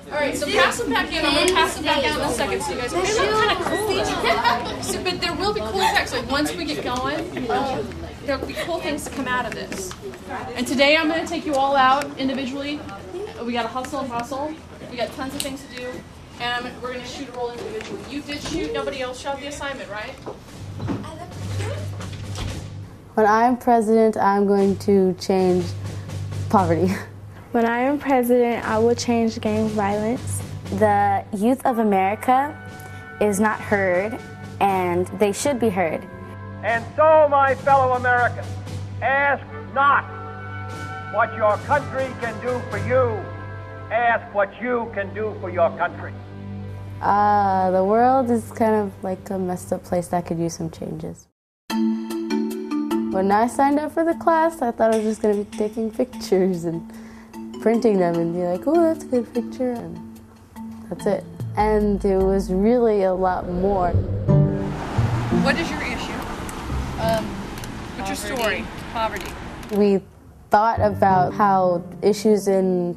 Alright, so pass them back in. I'm going to pass them back out in a second so you guys can they look kind of cool. So, but there will be cool effects. Like once we get going, there will be cool things to come out of this. And today I'm going to take you all out individually. We got to hustle and bustle. We got tons of things to do. And we're going to shoot a roll individually. You did shoot. Nobody else shot the assignment, right? When I'm president, I'm going to change poverty. When I am president, I will change gang violence. The youth of America is not heard, and they should be heard. And so, my fellow Americans, ask not what your country can do for you. Ask what you can do for your country. The world is kind of like a messed up place that could use some changes. When I signed up for the class, I thought I was just going to be taking pictures and printing them and be like, oh, that's a good picture, and that's it. And it was really a lot more. What is your issue? What's your story? Poverty. We thought about how issues in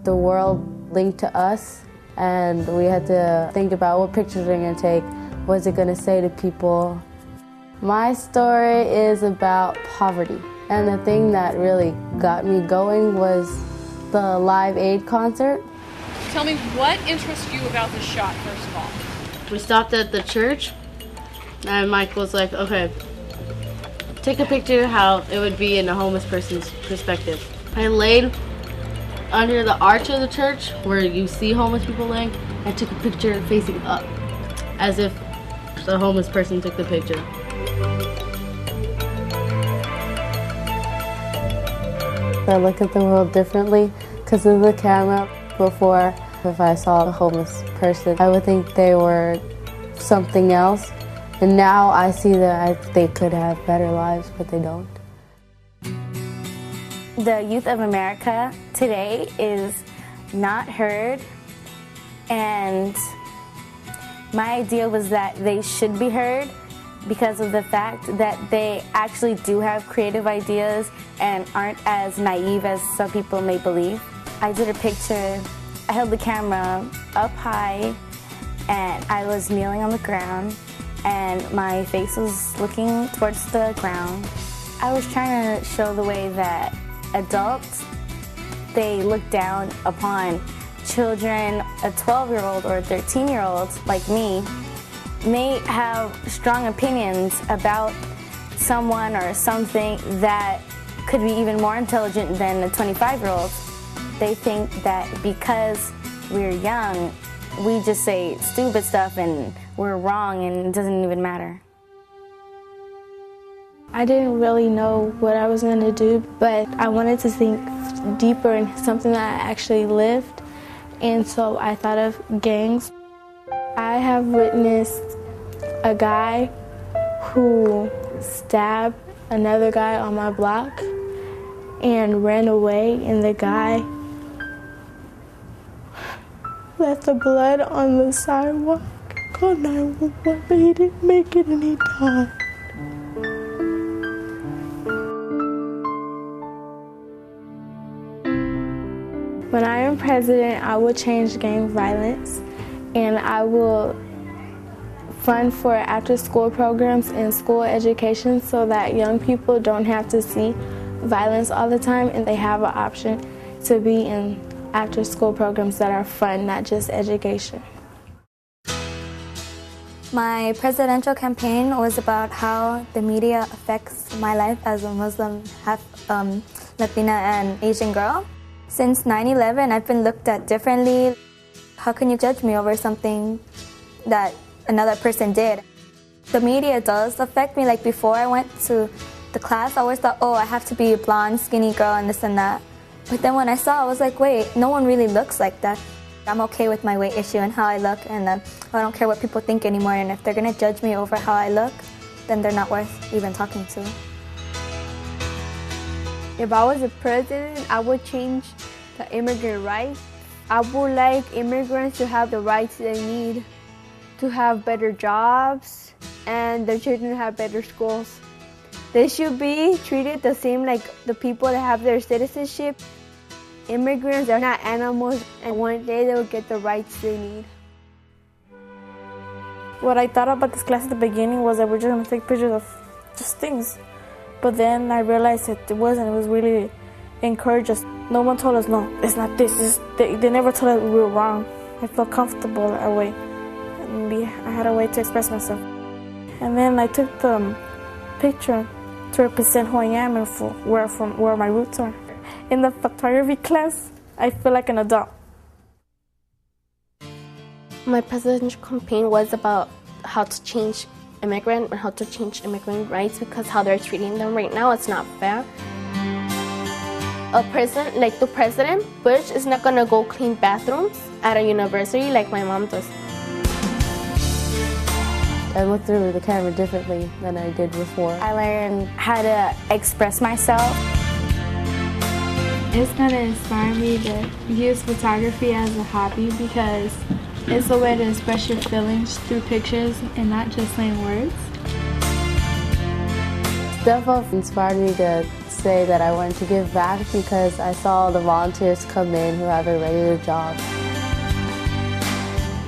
the world link to us, and we had to think about what pictures we're going to take, what's it going to say to people. My story is about poverty, and the thing that really got me going was the Live Aid concert. Tell me what interests you about this shot, first of all. We stopped at the church, and Mike was like, okay, take a picture how it would be in a homeless person's perspective. I laid under the arch of the church where you see homeless people laying. I took a picture facing up, as if the homeless person took the picture. I look at the world differently because of the camera. Before, if I saw a homeless person, I would think they were something else. And now I see that they could have better lives, but they don't. The youth of America today is not heard, and my idea was that they should be heard because of the fact that they actually do have creative ideas and aren't as naive as some people may believe. I did a picture, I held the camera up high, and I was kneeling on the ground, and my face was looking towards the ground. I was trying to show the way that adults, they look down upon children. A 12-year-old or a 13-year-old like me may have strong opinions about someone or something that could be even more intelligent than a 25-year-old. They think that because we're young, we just say stupid stuff and we're wrong and it doesn't even matter. I didn't really know what I was going to do, but I wanted to think deeper in something that I actually lived, and so I thought of gangs. I have witnessed a guy who stabbed another guy on my block and ran away, and the guy left the blood on the sidewalk. Called 911, but he didn't make it and he died. When I am president, I will change gang violence, and I will fund for after-school programs and school education so that young people don't have to see violence all the time, and they have an option to be in after-school programs that are fun, not just education. My presidential campaign was about how the media affects my life as a Muslim, half Latina and Asian girl. Since 9/11, I've been looked at differently. How can you judge me over something that another person did? The media does affect me. Like before I went to the class, I always thought, oh, I have to be a blonde, skinny girl and this and that. But then when I saw, I was like, wait, no one really looks like that. I'm okay with my weight issue and how I look, and I don't care what people think anymore. And if they're gonna judge me over how I look, then they're not worth even talking to. If I was a president, I would change the immigrant rights. I would like immigrants to have the rights they need, to have better jobs, and their children to have better schools. They should be treated the same like the people that have their citizenship. Immigrants are not animals, and one day they will get the rights they need. What I thought about this class at the beginning was that we're just going to take pictures of just things. But then I realized that it wasn't. It was really encouraged us. No one told us, no, it's not this. They never told us we were wrong. I felt comfortable that way. And I had a way to express myself. And then I took the picture to represent who I am and where my roots are. In the photography class, I feel like an adult. My presidential campaign was about how to change immigrant and how to change immigrant rights, because how they're treating them right now, it's not fair. A president, like the President Bush, is not gonna go clean bathrooms at a university like my mom does. I looked through the camera differently than I did before. I learned how to express myself. It's going to inspire me to use photography as a hobby because it's a way to express your feelings through pictures and not just plain words. Step Up inspired me to say that I wanted to give back because I saw the volunteers come in who have a regular job.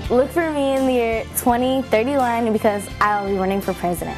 Look for me in the year 2031 because I'll be running for president.